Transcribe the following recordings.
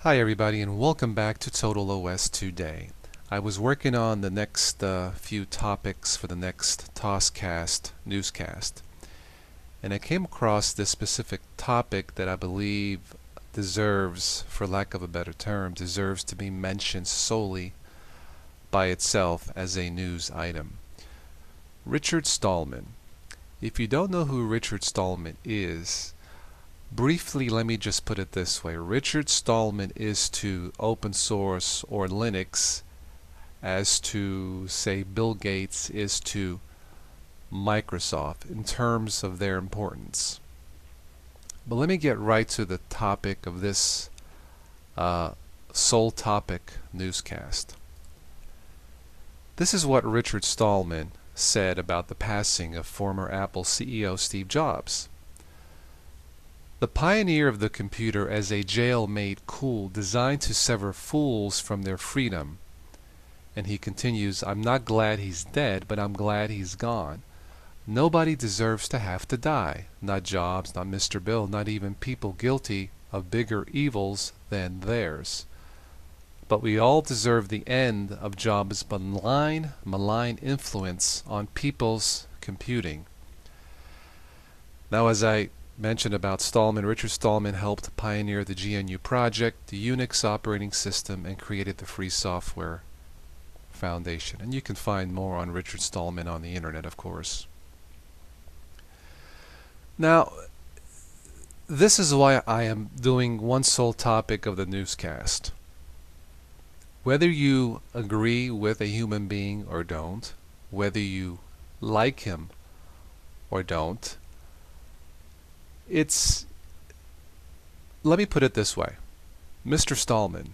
Hi everybody, and welcome back to Total OS Today. I was working on the next few topics for the next TosCast newscast, and I came across this specific topic that I believe deserves, for lack of a better term, deserves to be mentioned solely by itself as a news item. Richard Stallman. If you don't know who Richard Stallman is, briefly, let me just put it this way. Richard Stallman is to open source or Linux as to, say, Bill Gates is to Microsoft in terms of their importance. But let me get right to the topic of this sole topic newscast. This is what Richard Stallman said about the passing of former Apple CEO Steve Jobs. The pioneer of the computer as a jail-made tool designed to sever fools from their freedom. And he continues, I'm not glad he's dead, but I'm glad he's gone. Nobody deserves to have to die. Not Jobs, not Mr. Bill, not even people guilty of bigger evils than theirs. But we all deserve the end of Jobs' malign influence on people's computing. Now, as I mentioned about Stallman, Richard Stallman helped pioneer the GNU project, the Unix operating system, and created the Free Software Foundation. And you can find more on Richard Stallman on the internet, of course. Now, this is why I am doing one sole topic of the newscast. Whether you agree with a human being or don't, whether you like him or don't, let me put it this way. Mr. Stallman,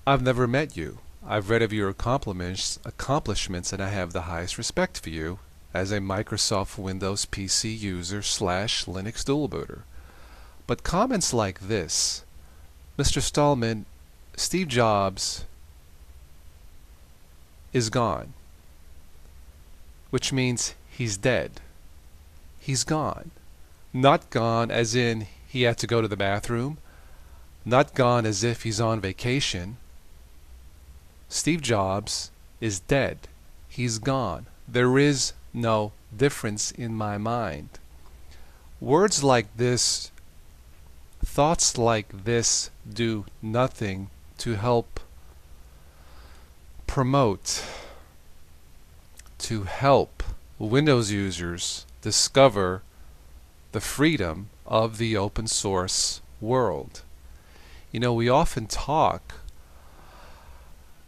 I've never met you. I've read of your accomplishments, and I have the highest respect for you as a Microsoft Windows PC user / Linux dual booter. But comments like this, Mr. Stallman, Steve Jobs is gone, which means he's dead. He's gone. Not gone as in he had to go to the bathroom. Not gone as if he's on vacation. Steve Jobs is dead. He's gone. There is no difference in my mind. Words like this, thoughts like this do nothing to help promote, to help Windows users discover the freedom of the open source world. You know, we often talk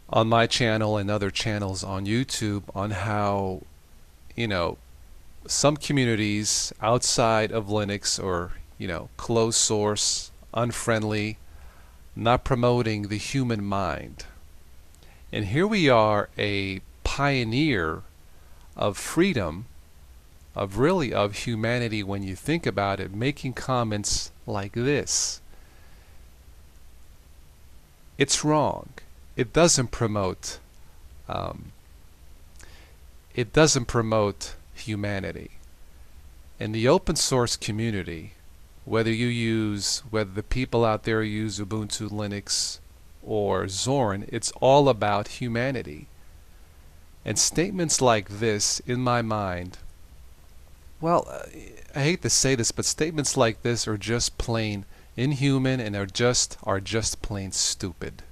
on my channel and other channels on YouTube on how, some communities outside of Linux or, closed source, unfriendly, not promoting the human mind. And here we are, a pioneer of freedom, of humanity when you think about it, making comments like this. It's wrong. It doesn't promote humanity. In the open source community, whether the people out there use Ubuntu, Linux, or Zorn, it's all about humanity. And statements like this, in my mind, well, I hate to say this, but statements like this are just plain inhuman and are just plain stupid.